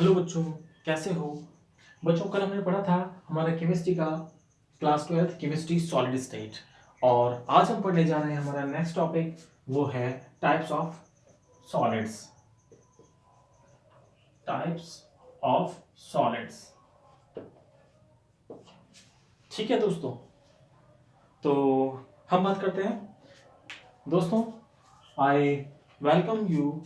Hello बच्चों, कैसे हो? बच्चों, कल हमने पढ़ा था हमारा केमिस्ट्री का क्लास 12 केमिस्ट्री सॉलिड स्टेट। और आज हम पढ़ने जा रहे हैं हमारा नेक्स्ट टॉपिक, वो है types of solids. Types of solids. ठीक है दोस्तों, तो हम बात करते हैं। दोस्तों, I welcome you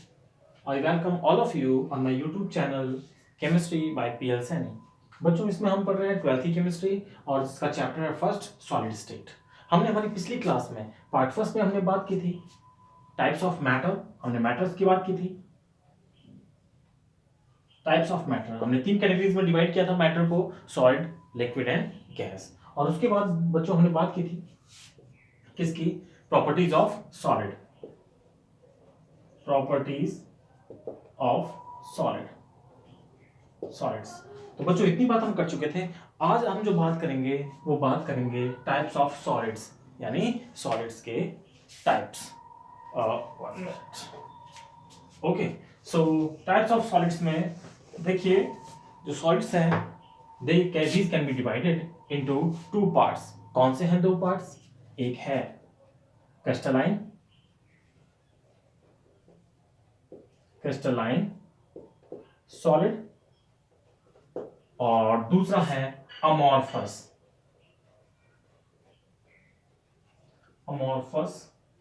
I welcome all of you on my YouTube channel chemistry bye PL Saini. बच्चों, इसमें हम पढ़ रहे हैं 12th की केमिस्ट्री और इसका चैप्टर है फर्स्ट सॉलिड स्टेट। हमने हमारी पिछली क्लास में पार्ट फर्स्ट में हमने बात की थी टाइप्स ऑफ मैटर। हमने मैटर्स की बात की थी। टाइप्स ऑफ मैटर हमने 3 कैटेगरीज में डिवाइड किया था मैटर को, सॉलिड, लिक्विड एंड गैस। और उसके बाद बच्चों हमने बात की थी किसकी? Properties of solid. Properties of solids. तो बच्चों, इतनी बात हम कर चुके थे। आज हम जो बात करेंगे वो बात करेंगे टाइप्स ऑफ सॉलिड्स, यानी सॉलिड्स के types. Okay, so types of solids में देखिए, जो सॉलिड्स हैं these can be divided into 2 parts. कौन से हैं 2 पार्ट्स? एक है क्रिस्टलाइन सॉलिड और दूसरा है अमॉर्फस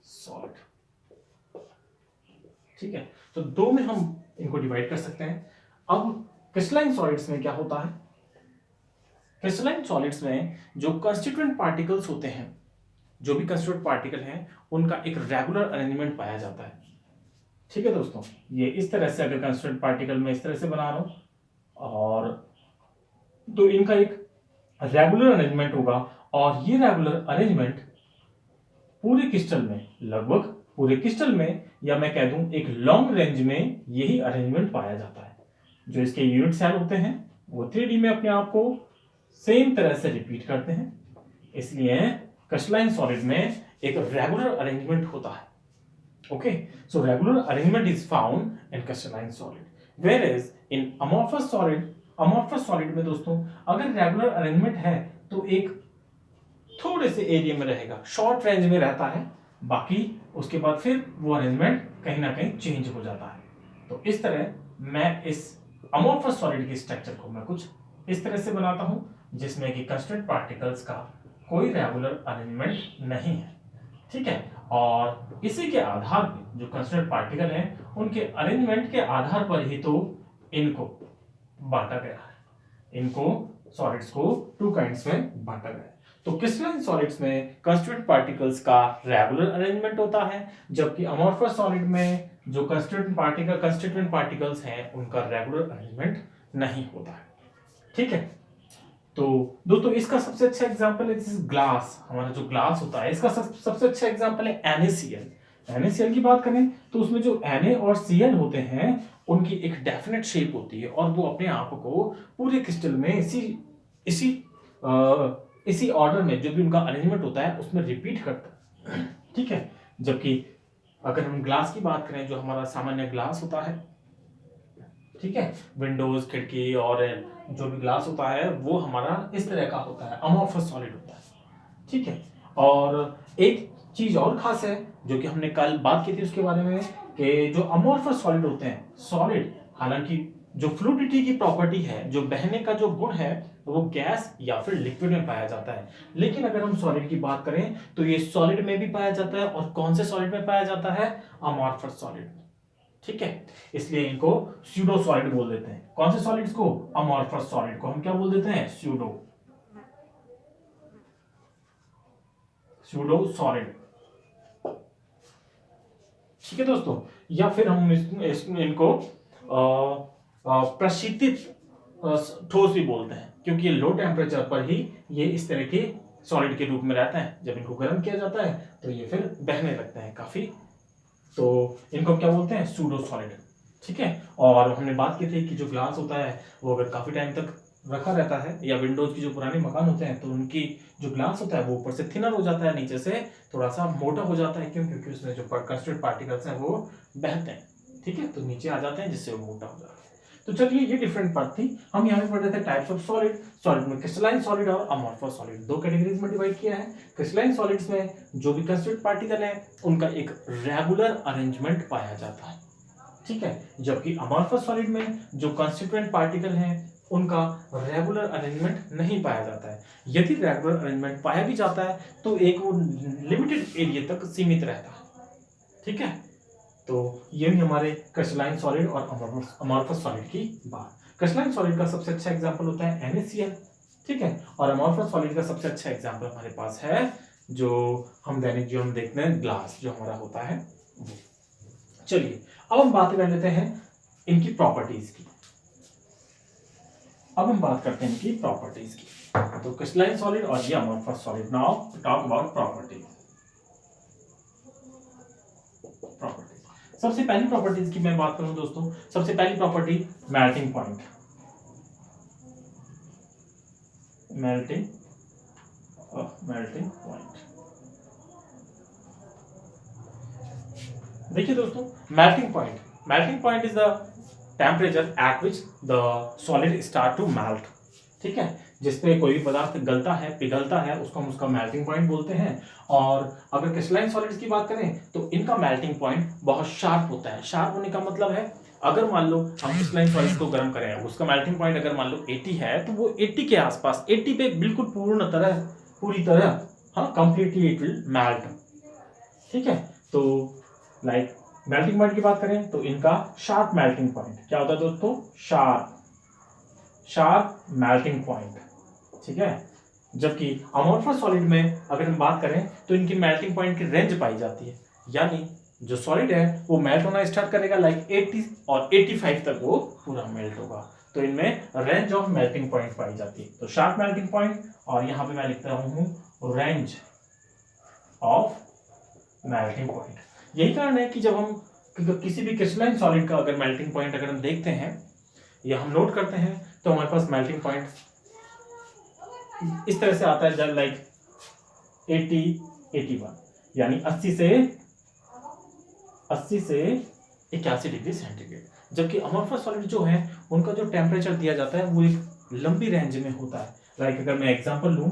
सॉलिड। ठीक है, तो 2 में हम इनको डिवाइड कर सकते हैं। अब क्रिस्टलाइन सॉलिड्स में क्या होता है? क्रिस्टलाइन सॉलिड्स में जो कंस्टिट्यूएंट पार्टिकल्स होते हैं, जो भी कंस्टिट्यूएंट पार्टिकल हैं, उनका एक रेगुलर अरेंजमेंट पाया जाता है। ठीक है दोस्तों, ये इस तरह से, अगर कंस्टिट्यूएंट पार्टिकल मैं इस तरह से बना रहा हूं, और तो इनका एक रेगुलर अरेंजमेंट होगा। और ये रेगुलर अरेंजमेंट पूरे क्रिस्टल में, लगभग पूरे क्रिस्टल में, या मैं कह दूं एक लॉन्ग रेंज में, यही अरेंजमेंट पाया जाता है। जो इसके यूनिट सेल होते हैं वो 3D में अपने आप को सेम तरह से रिपीट करते हैं, इसलिए क्रिस्टलाइन सॉलिड में एक रेगुलर अरेंजमेंट होता है। Okay, so regular arrangement is found in crystalline solid, where is in amorphous solid में दोस्तों, अगर रेगुलर अरेंजमेंट है तो एक थोड़े से एरिया में रहेगा, शॉर्ट रेंज में रहता है, बाकी उसके बाद फिर वो अरेंजमेंट कहीं ना कहीं चेंज हो जाता है। तो इस तरह मैं इस अमॉर्फस सॉलिड के स्ट्रक्चर को मैं कुछ इस तरह से बनाता हूं, जिसमें कि कंस्टिट्यूएंट पार्टिकल्स का कोई रेगुलर अरेंजमेंट नहीं है। ठीक है, और इसी के आधार पर जो कंस्टिट्यूएंट पार्टिकल हैं, उनके अरेंजमेंट के आधार पर ही तो इनको बांटा गया है। इनको सॉलिड्स को 2 काइंड्स में बांटा गया है। तो क्रिस्टलाइन सॉलिड्स में कंस्टिट्यूएंट पार्टिकल्स का रेगुलर अरेंजमेंट होता है, जबकि अमॉर्फस सॉलिड में जो कंस्टिट्यूएंट पार्टिकल्स हैं, उनका रेगुलर अरेंजमेंट नहीं होता है। ठीक है, तो दोस्तों इसका सबसे अच्छा एग्जांपल है ग्लास। हमारा जो ग्लास होता है, इसका सबसे अच्छा एग्जांपल है NaCl। NaCl की बात करें तो उसमें जो Na और Cl होते हैं, उनकी एक डेफिनेट शेप होती है, और वो अपने आप को पूरे क्रिस्टल में इसी ऑर्डर में, जो भी उनका अरेंजमेंट होता है, उसमें रिपीट करता है। ठीक है, जबकि अगर हम ग्लास की बात करें, जो हमारा सामान्य ग्लास होता है, ठीक है, विंडोज, खिड़की और जो भी ग्लास होता है, वो हमारा इस तरह का होता है, अमॉर्फस सॉलिड होता है। ठीक है, और एक चीज और खास है जो कि हमने कल बात की थी उसके बारे में, कि जो अमॉर्फस सॉलिड होते हैं, सॉलिड हालांकि जो फ्लूइडिटी की प्रॉपर्टी है, जो बहने का जो गुण है, वो गैस या फिर लिक्विड में पाया जाता है। लेकिन अगर हम सॉलिड की बात करें तो ये सॉलिड में भी पाया जाता है, और कौन से सॉलिड में पाया जाता है? अमॉर्फस सॉलिड में। ठीक है, इसलिए इनको स्यूडो सॉलिड बोल देते हैं। कौन से सॉलिड्स को? अमॉर्फस सॉलिड को हम क्या बोल देते हैं? Pseudo solid. ठीक है दोस्तों, या फिर हम इनको प्रशीतित ठोस भी बोलते हैं, क्योंकि ये लो टेम्परेचर पर ही ये इस तरह के सॉलिड के रूप में रहता है। जब इनको गर्म किया जाता है तो ये फिर बहने लगते हैं काफी, तो इनको क्या बोलते हैं? Pseudo solid. ठीक है, और हमने बात की थी कि जो ग्लास होता है, वो अगर काफी टाइम तक रखा रहता है, या विंडोज की जो पुराने मकान होते हैं, तो उनकी जो ग्लास होता है वो ऊपर से थिनर हो जाता है, नीचे से थोड़ा सा मोटा हो जाता है। क्यों? क्योंकि उसमें जो कंस्टिट्यूएंट पार्टिकल्स हैं वो बहते हैं। ठीक है, तो नीचे आ जाते हैं, जिससे वो मोटा हो जाता है। तो चलिए ये डिफरेंट पार्ट थी। हम यहाँ पे पढ़ रहे थे टाइप्स ऑफ सॉलिड। सॉलिड में क्रिस्टलाइन सॉलिड और अमॉर्फस सॉलिड दो कैटेगरीज में डिवाइड किया है। क्रिस्टलाइन सॉलिड्स में जो भी कंस्टिट्यूएंट पार्टिकल है उनका एक रेगुलर अरेंजमेंट पाया जाता है, ठीक है, जबकि अमॉर्फस सॉलिड में जो कंस्टिट्यूएंट पार्टिकल हैं उनका रेगुलर अरेंजमेंट नहीं पाया जाता है। यदि रेगुलर अरेंजमेंट पाया भी जाता है तो एक वो लिमिटेड एरिया तक सीमित रहता है, ठीक है। तो ये भी हमारे क्रिस्टलाइन सॉलिड और अमॉर्फस सॉलिड की बात। क्रिस्टलाइन सॉलिड का सबसे अच्छा एग्जांपल होता है NaCl, ठीक है, और अमॉर्फस सॉलिड का सबसे अच्छा एग्जांपल हमारे पास है जो हम दैनिक जीवन में देखते हैं, ग्लास जो हमारा होता है वो। चलिए अब हम बात कर लेते हैं इनकी प्रॉपर्टीज की। अब हम बात करते हैं इनकी प्रॉपर्टीज की। तो क्रिस्टलाइन सॉलिड और ये amorphous solid. Now talk about properties. सबसे पहली प्रॉपर्टीज की मैं बात करूं दोस्तों, सबसे पहली property melting point. Melting point. देखिए दोस्तों, melting point is the temperature at which the solid start to melt, ठीक है। जिसपे कोई भी पदार्थ गलता है, पिघलता है, उसको हम उसका मेल्टिंग पॉइंट बोलते हैं। और अगर क्रिस्टलाइन सॉलिड्स की बात करें तो इनका मेल्टिंग पॉइंट बहुत शार्प होता है। शार्प होने का मतलब है, अगर मान लो हम क्रिस्टलाइन सॉलिड्स को गर्म करें, उसका मेल्टिंग पॉइंट अगर मान लो 80 है तो वो 80 के आसपास, 80 पे बिल्कुल पूरी तरह हाँ कंप्लीटली इट विल मेल्ट, ठीक है। तो लाइक मेल्टिंग पॉइंट की बात करें तो इनका शार्प मेल्टिंग पॉइंट क्या होता है दोस्तों, शार्प मेल्टिंग पॉइंट, ठीक है। जबकि अमॉर्फस सॉलिड में अगर हम बात करें तो इनकी मेल्टिंग पॉइंट की रेंज पाई जाती है, यानी जो सॉलिड है वो मेल्ट होना स्टार्ट करेगा लाइक 80 और 85 तक वो पूरा मेल्ट होगा। तो इनमें रेंज ऑफ मेल्टिंग पॉइंट पाई जाती है। तो शार्प मेल्टिंग पॉइंट, और यहां पे मैं लिखता हूं रेंज ऑफ मेल्टिंग पॉइंट। यही कारण है कि जब हम किसी भी क्रिस्टलाइन सॉलिड का अगर मेल्टिंग पॉइंट अगर हम देखते हैं या हम नोट करते हैं तो हमारे पास मेल्टिंग पॉइंट इस तरह से आता है, लाइक 80 81, यानी 80 से 81 डिग्री सेंटीग्रेड। जबकि अमॉर्फस सॉलिड जो है उनका जो टेम्परेचर दिया जाता है वो एक लंबी रेंज में होता है। लाइक अगर मैं एग्जांपल लूं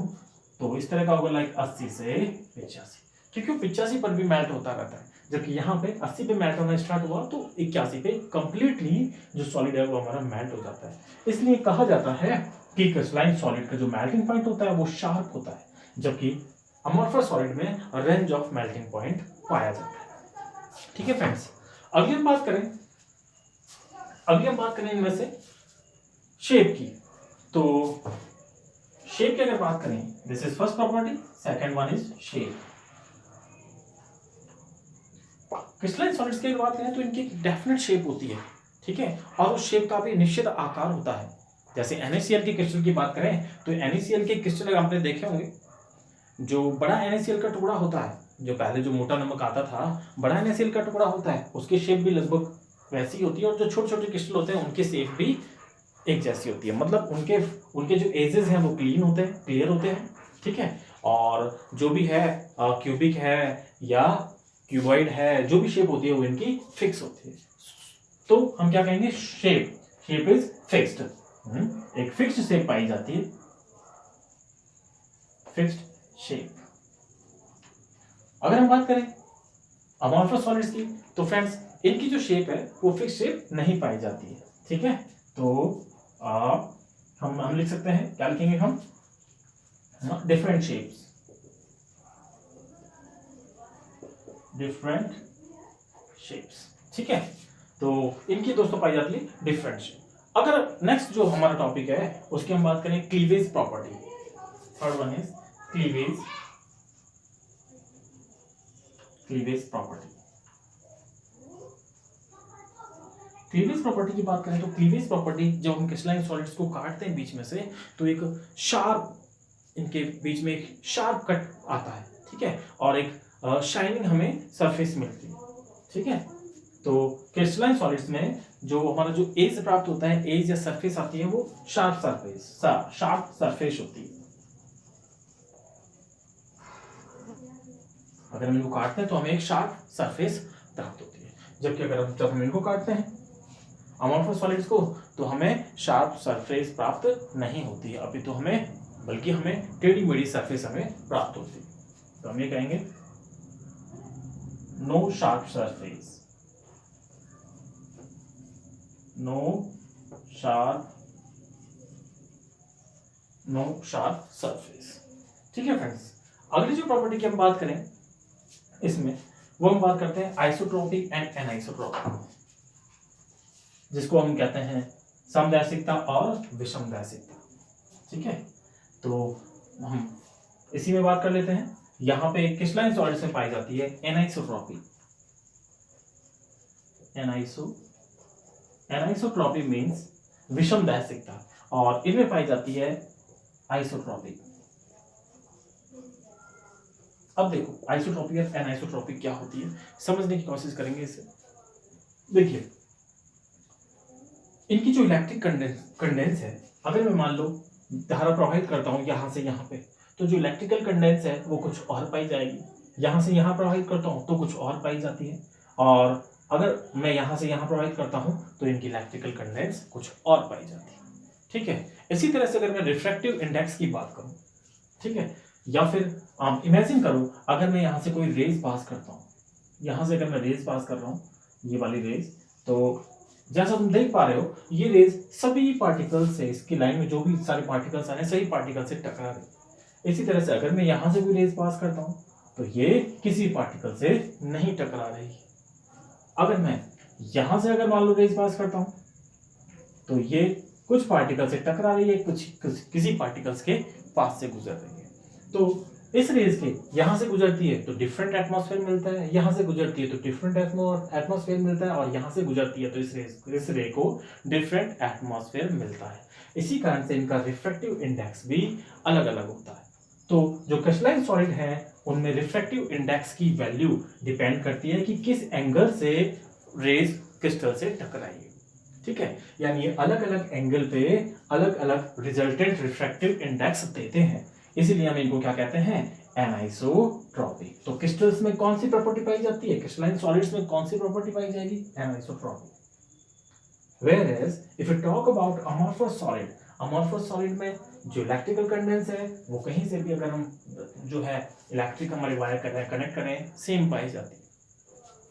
तो इस तरह का होगा, लाइक 80 से 85, क्योंकि 85 पर भी मेल्ट होता रहता है। जबकि यहाँ पे 80 पे मेल्ट होना स्टार्ट हुआ तो 81 पे कंप्लीटली जो सॉलिड है वो हमारा मेल्ट हो जाता है। इसलिए कहा जाता है कि क्रिस्टलाइन सॉलिड का जो मेल्टिंग पॉइंट होता है वो शार्प होता है, जबकि अमॉर्फस सॉलिड में रेंज ऑफ मेल्टिंग पॉइंट पाया जाता है, ठीक है फ्रेंड्स। अगली हम बात करें इनमें से शेप की। तो शेप की अगर बात करें, this is first property, second one is shape. Crystalline solids की बात करें तो इनकी एक डेफिनेट शेप होती है, ठीक है, और उस शेप का भी निश्चित आकार होता है। जैसे NaCl के क्रिस्टल की बात करें तो NaCl के क्रिस्टल आपने देखे होंगे, जो बड़ा NaCl का टुकड़ा होता है, जो पहले जो मोटा नमक आता था, बड़ा NaCl का टुकड़ा होता है, उसकी शेप भी लगभग वैसी होती है, और जो छोटे छोटे क्रिस्टल होते हैं उनकी शेप भी एक जैसी होती है। मतलब उनके जो एजेस हैं वो क्लियर होते हैं, ठीक है। और जो भी है क्यूबिक है या क्यूबॉइड है, जो भी शेप होती है वो इनकी फिक्स होती है। तो हम क्या कहेंगे, शेप इज फिक्स्ड, एक फिक्स्ड शेप पाई जाती है, फिक्स्ड शेप। अगर हम बात करें अमॉर्फस सॉलिड्स की तो फ्रेंड्स इनकी जो शेप है वो फिक्स्ड शेप नहीं पाई जाती है, ठीक है। तो हम लिख सकते हैं, क्या लिखेंगे हम, डिफरेंट शेप्स, ठीक है। तो इनकी दोस्तों पाई जाती है डिफरेंट शेप। अगर नेक्स्ट जो हमारा टॉपिक है उसकी हम बात करें cleavage property, third one is cleavage property. Cleavage property की बात करें तो क्लीवेज प्रॉपर्टी, जब हम क्रिस्टलाइन सॉलिड्स को काटते हैं बीच में से तो एक शार्प, इनके बीच में एक शार्प कट आता है, ठीक है, और एक शाइनिंग हमें सरफेस मिलती है, ठीक है। तो क्रिस्टलाइन सॉलिड्स में जो हमारा जो एज प्राप्त होता है, एज या सरफेस आती है, वो शार्प सरफेस होती है। अगर हम इनको काटते हैं तो हमें एक शार्प सरफेस प्राप्त होती है। जबकि जब हम इनको काटते हैं अमॉर्फस सॉलिड्स को, तो हमें शार्प सरफेस प्राप्त नहीं होती है, अभी तो हमें बल्कि हमें टेढ़ी मेढ़ी सरफेस हमें प्राप्त होती है। तो हम ये कहेंगे no sharp surface, no sharp surface. ठीक है फ्रेंड्स, अगली जो प्रॉपर्टी की हम बात करें इसमें, वो हम बात करते हैं आइसोट्रोपिक एंड एनाइसोट्रोपिक, जिसको हम कहते हैं समदैशिकता और विषमदैशिकता। ठीक है, तो हम इसी में बात कर लेते हैं। यहां पे क्रिस्टलाइन सॉलिड्स में पाई जाती है एनाइसोट्रोपी। एनाइसोट्रोपी मींस विषमदैशिकता, और इनमें पाई जाती है आइसोट्रोपिक। अब देखो आइसोट्रोपिक और एनाइसोट्रोपिक क्या होती है, समझने की कोशिश करेंगे इसे। देखिए इनकी जो इलेक्ट्रिक कंडेंस है, अगर मैं मान लो धारा प्रवाहित करता हूं यहां से यहां पे, तो जो इलेक्ट्रिकल कंडेंस है वो कुछ और पाई जाएगी। यहां से यहां प्रवाहित करता हूं तो कुछ और पाई जाती है, और अगर मैं यहां से यहां प्रवाहित करता हूं तो इनकी इलेक्ट्रिकल कंडेंस कुछ और पाई जाती है। ठीक है, इसी तरह से अगर मैं रिफ्रैक्टिव इंडेक्स की बात करूं, ठीक है, या फिर इमेजिन करो अगर मैं यहां से कोई रेज पास करता हूं, यहां से अगर मैं रेज पास कर रहा हूं, ये वाली रेज, तो जैसा तुम देख पा रहे हो ये रेज सभी पार्टिकल से, इसकी लाइन में जो भी सारे पार्टिकल्स आ रहे हैं सही पार्टिकल से टकरा रहे। इसी तरह से अगर मैं यहां से कोई रेज पास करता हूं तो ये किसी पार्टिकल से नहीं टकरा रही। अगर मैं यहां से अगर मान लो रेज पास करता हूं तो ये कुछ पार्टिकल से टकरा रही है, कुछ किसी पार्टिकल्स के पास से गुजर रही है। तो इस रेज के यहां से गुजरती है तो डिफरेंट एटमॉस्फेयर मिलता है, यहां से गुजरती है तो डिफरेंट एटमॉस्फेयर मिलता है, और यहां से गुजरती है तो इस रे को डिफरेंट एटमॉस्फेयर मिलता है। इसी कारण से इनका रिफ्रैक्टिव इंडेक्स भी अलग अलग होता है। तो जो क्रिस्टलाइन सॉलिड है उनमें रिफ्रैक्टिव इंडेक्स की वैल्यू डिपेंड करती है कि किस एंगल से रेज क्रिस्टल से टकराई है। ठीक है, यानी अलग अलग एंगल पे अलग अलग रिजल्टेंट रिफ्रैक्टिव इंडेक्स देते हैं, इसीलिए हम इनको क्या कहते हैं, एनाइसोट्रोपिक। तो क्रिस्टल्स में कौन सी प्रॉपर्टी पाई जाती है, क्रिस्टलाइन सॉलिड्स में कौन सी प्रॉपर्टी पाई जाएगी, anisotropic. Whereas if you talk about amorphous solid में जो इलेक्ट्रिकल कंडेंस है वो कहीं से भी अगर हम जो है इलेक्ट्रिक हमारे वायर कर रहे हैं, कनेक्ट कर रहे हैं, सेम पाई जाती है।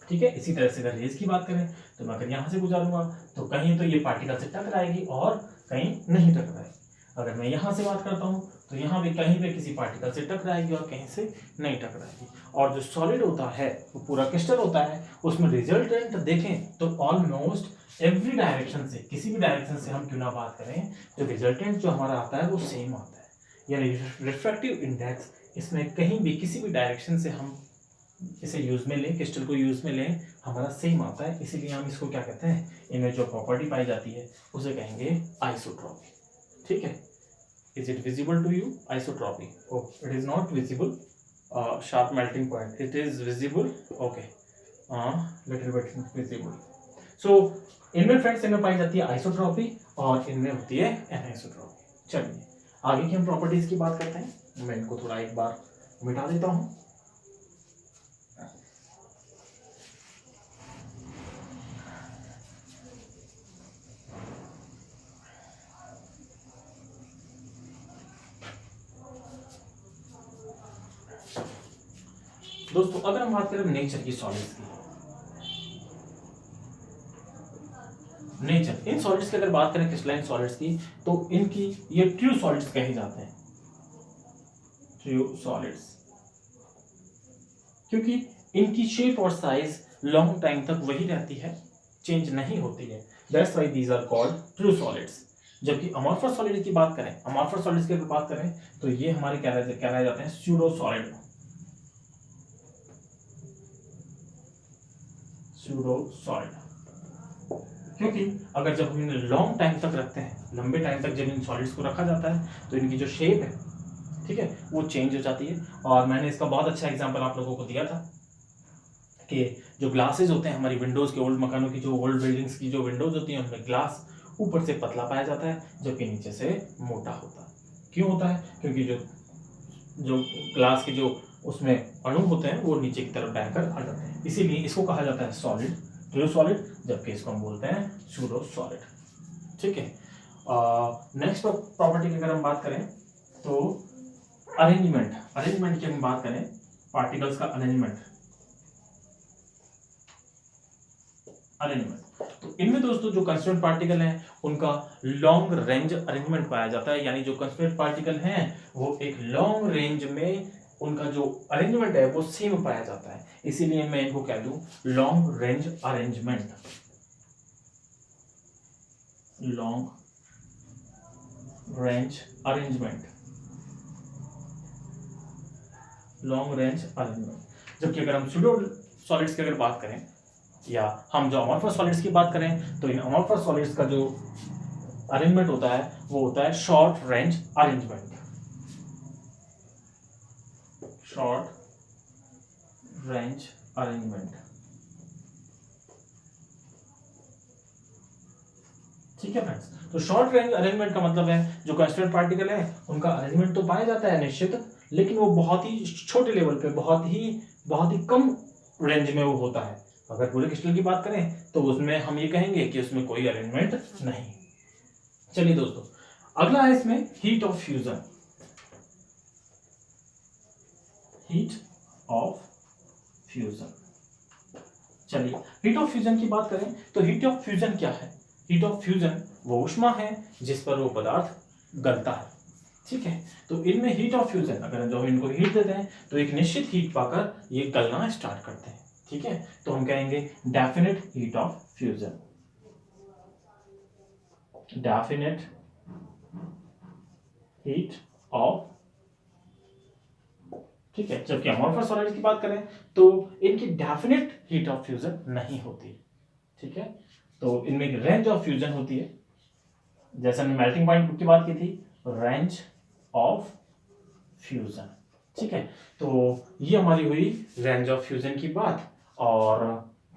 ठीक है, इसी तरह से अगर रेज की बात करें तो मैं अगर यहां से गुजारूंगा तो कहीं तो ये पार्टिकल से टकराएगी और कहीं नहीं टकराएगी। अगर मैं यहां से बात करता हूं तो यहाँ भी कहीं पे किसी पार्टिकल से टकराएगी और कहीं से नहीं टकराएगी। और जो सॉलिड होता है वो पूरा क्रिस्टल होता है, उसमें रिजल्टेंट देखें तो ऑलमोस्ट एवरी डायरेक्शन से, किसी भी डायरेक्शन से हम क्यों ना बात करें, जो रिजल्टेंट जो हमारा आता है वो सेम आता है। यानी रिफ्रैक्टिव इंडेक्स इसमें कहीं भी किसी भी डायरेक्शन से हम इसे यूज में लें, क्रिस्टल को यूज में लें, हमारा सेम आता है। इसीलिए हम इसको क्या कहते हैं, इनमें जो प्रॉपर्टी पाई जाती है उसे कहेंगे आइसोट्रोपी। ठीक है, is it visible to you, isotropy? Oh, it is not visible. Sharp melting point, it is visible. Okay, little bit visible. So इनमें फ्रेंड्स इनमें पाई जाती है आइसोट्रोपी और इनमें होती है एनाइसोट्रोपी। चलिए आगे की हम प्रॉपर्टीज की बात करते हैं। मैं इनको थोड़ा एक बार मिटा देता हूं। दोस्तों अगर हम बात करें नेचर की सॉलिड्स की, नेचर इन सॉलिड्स की अगर बात करें क्रिस्टलाइन सॉलिड्स की, तो इनकी ये ट्रू सॉलिड्स कहे जाते हैं, ट्रू सॉलिड्स, क्योंकि इनकी शेप और साइज लॉन्ग टाइम तक वही रहती है, चेंज नहीं होती है। That's why these are called true solids. जबकि अमॉर्फस सॉलिड की बात करें, अमॉर्फस सॉलिड्स की अगर बात करें तो ये हमारे कहलाए जाते हैं स्यूडो सॉलिड, स्यूडो सॉलिड। क्योंकि अगर जब हम इन्हें लॉन्ग टाइम तक रखते हैं, लंबे टाइम तक जब इन सॉलिड्स को रखा जाता है तो इनकी जो शेप है, ठीक है, वो चेंज हो जाती है। और मैंने इसका बहुत अच्छा एग्जांपल आप लोगों को दिया था कि जो ग्लासेस होते हैं हमारी विंडोज के, ओल्ड मकानों की जो ओल्ड बिल्डिंग्स की जो विंडोज होती हैं उनमें ग्लास ऊपर से पतला पाया जाता है जबकि नीचे से मोटा होता है। क्यों होता है, क्योंकि जो ग्लास के जो उसमें अणु होते हैं वो नीचे की तरफ बहकर आ जाते हैं, इसीलिए इसको कहा जाता है सॉलिड ट्रू सॉलिड, जबकि इसको हम बोलते हैं सूडो सॉलिड। ठीक है, नेक्स्ट प्रॉपर्टी की अगर हम बात करें तो अरेंजमेंट की हम बात करें, पार्टिकल्स का अरेंजमेंट। तो इनमें दोस्तों जो कंस्टिट्यूएंट पार्टिकल हैं उनका लॉन्ग रेंज अरेंजमेंट पाया जाता है, यानी जो कंस्टिट्यूएंट पार्टिकल हैं वो एक लॉन्ग रेंज में उनका जो अरेंजमेंट है वो सेम पाया जाता है, इसीलिए मैं इनको कह दूं long range arrangement. Long range arrangement, long range arrangement. जबकि अगर हम सूडो सॉलिड्स की अगर बात करें या हम जो अमॉर्फस सॉलिड्स की बात करें तो इन अमॉर्फस सॉलिड्स का जो अरेंजमेंट होता है वो होता है short range arrangement. Short range arrangement. ठीक है फ्रेंड्स, तो शॉर्ट रेंज अरेंजमेंट का मतलब है जो कंस्टिट्यूएंट पार्टिकल है उनका अरेंजमेंट तो पाया जाता है निश्चित, लेकिन वो बहुत ही छोटे लेवल पे, बहुत ही कम रेंज में वो होता है। अगर पूरे क्रिस्टल की बात करें तो उसमें हम ये कहेंगे कि उसमें कोई अरेंजमेंट नहीं। चलिए दोस्तों, अगला है इसमें heat of fusion. Heat of fusion. चलिए हीट ऑफ फ्यूजन की बात करें तो हीट ऑफ फ्यूजन क्या है? हीट ऑफ फ्यूजन वो ऊष्मा है जिस पर वो पदार्थ गलता है। ठीक है, तो इनमें हीट ऑफ फ्यूजन, अगर जो हम इनको हीट देते हैं तो एक निश्चित हीट पाकर ये गलना स्टार्ट करते हैं। ठीक है, तो हम कहेंगे definite heat of fusion. Definite heat of, ठीक है। जबकि अमॉर्फस सॉलिड की बात करें तो इनकी डेफिनेट हीट ऑफ फ्यूजन नहीं होती। ठीक है, तो इनमें एक रेंज ऑफ फ्यूजन होती है, जैसे हमने मेल्टिंग पॉइंट की बात की थी, रेंज ऑफ फ्यूजन। ठीक है, तो ये हमारी हुई रेंज ऑफ फ्यूजन की बात। और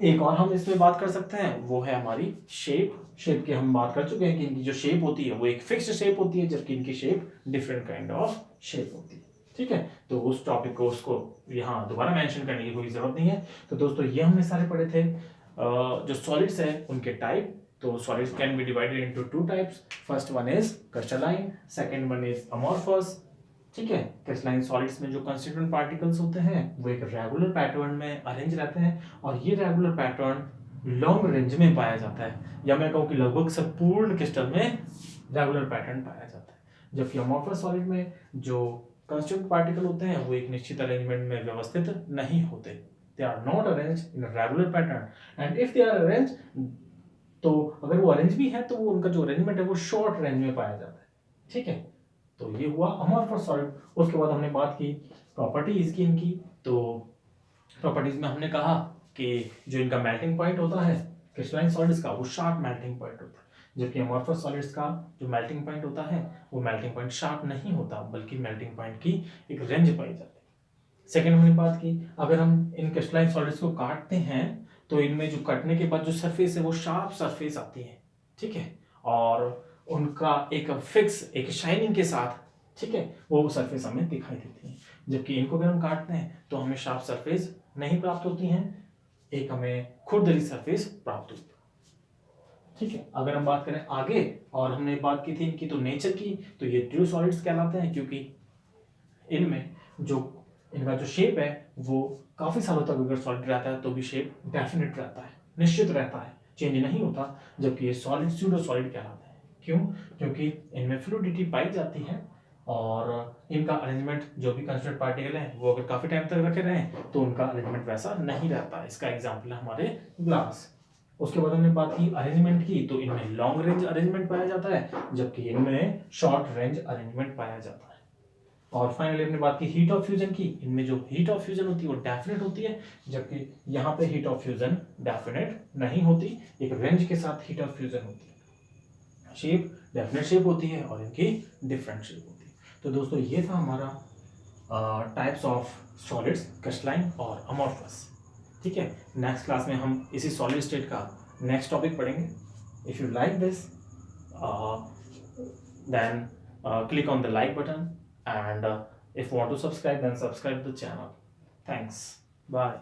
एक और हम इसमें बात कर सकते हैं वो है हमारी शेप की हम बात कर चुके हैं कि इनकी जो शेप होती है वो एक फिक्स्ड शेप होती है, जबकि इनकी shape different kind of shape होती है। ठीक है, तो उस टॉपिक को उसको यहाँ दोबारा मेंशन करने की कोई जरूरत नहीं है। तो दोस्तों ये हमने सारे पढ़े थे जो सॉलिड्स है उनके टाइप। तो solids can be divided into two types. First one is crystalline, second one is amorphous. ठीक है, क्रिस्टलाइन सॉलिड्स में जो कंस्टिट्यूएंट पार्टिकल्स होते हैं वो एक रेगुलर पैटर्न में अरेंज रहते हैं, और ये रेगुलर पैटर्न लॉन्ग रेंज में पाया जाता है, या मैं कहूँ कि लगभग संपूर्ण क्रिस्टल में रेगुलर पैटर्न पाया जाता है। जबकि अमॉर्फस सॉलिड में जो कंस्टिट्यूएंट पार्टिकल होते हैं वो एक निश्चित अरेंजमेंट में व्यवस्थित नहीं होते। They are not arranged in a regular pattern, and if they are arranged, तो अगर वो अरेंज भी है तो वो उनका जो अरेंजमेंट है वो शॉर्ट रेंज में पाया जाता है। ठीक है, तो ये हुआ अमॉर्फस सॉलिड। उसके बाद हमने बात की प्रॉपर्टीज की इनकी। तो प्रॉपर्टीज में हमने कहा कि जो इनका मेल्टिंग पॉइंट होता है क्रिस्टलाइन सॉलिड्स का वो शार्प मेल्टिंग पॉइंट होता है, जबकि अमॉर्फस सॉलिड्स का जो मेल्टिंग पॉइंट होता है वो मेल्टिंग पॉइंट शार्प नहीं होता, बल्कि मेल्टिंग पॉइंट की एक रेंज पाई जाती है। सेकेंड हमने बात की, अगर हम इन क्रिस्टलाइन सॉलिड्स को काटते हैं तो इनमें जो कटने के बाद जो सरफेस है वो शार्प सरफेस आती है। ठीक है, और उनका एक फिक्स, एक शाइनिंग के साथ, ठीक है, वो सरफेस हमें दिखाई देती है। जबकि इनको अगर हम काटते हैं तो हमें शार्प सरफेस नहीं प्राप्त होती हैं, एक हमें खुरदरी सरफेस प्राप्त होती है। ठीक है, अगर हम बात करें आगे, और हमने बात की थी इनकी तो नेचर की, तो ये ट्रू सॉलिड्स कहलाते हैं, क्योंकि इनमें जो इनका जो शेप है वो काफी सालों तक अगर सॉलिड रहता है तो भी शेप डेफिनेट रहता है, निश्चित रहता है, चेंज नहीं होता। जबकि ये सॉलिड सूडो सॉलिड कहलाते हैं। क्यों? क्योंकि इनमें फ्लूइडिटी पाई जाती है, और इनका अरेंजमेंट जो भी कंस्टिट्यूएंट पार्टिकल है वो अगर काफी टाइम तक रखे रहें तो उनका अरेंजमेंट वैसा नहीं रहता। इसका एग्जाम्पल है हमारे ग्लास। उसके बाद हमने बात की अरेंजमेंट की, तो इनमें लॉन्ग रेंज अरेंजमेंट पाया जाता है, जबकि इनमें शॉर्ट रेंज अरेंजमेंट पाया जाता है। और फाइनली हमने बात की हीट ऑफ फ्यूजन की। इनमें जो हीट ऑफ फ्यूजन होती है वो डेफिनेट होती है, जबकि यहाँ पे हीट ऑफ फ्यूजन डेफिनेट नहीं होती, एक रेंज के साथ हीट ऑफ फ्यूजन होती है। शेप डेफिनेट शेप होती है और इनकी डिफरेंट शेप होती है। तो दोस्तों ये था हमारा टाइप्स ऑफ सॉलिड्स, क्रिस्टलाइन और अमॉर्फस। ठीक है, नेक्स्ट क्लास में हम इसी सॉलिड स्टेट का नेक्स्ट टॉपिक पढ़ेंगे। If you like this then click on the like button, and if you want to subscribe then subscribe the channel. Thanks, bye.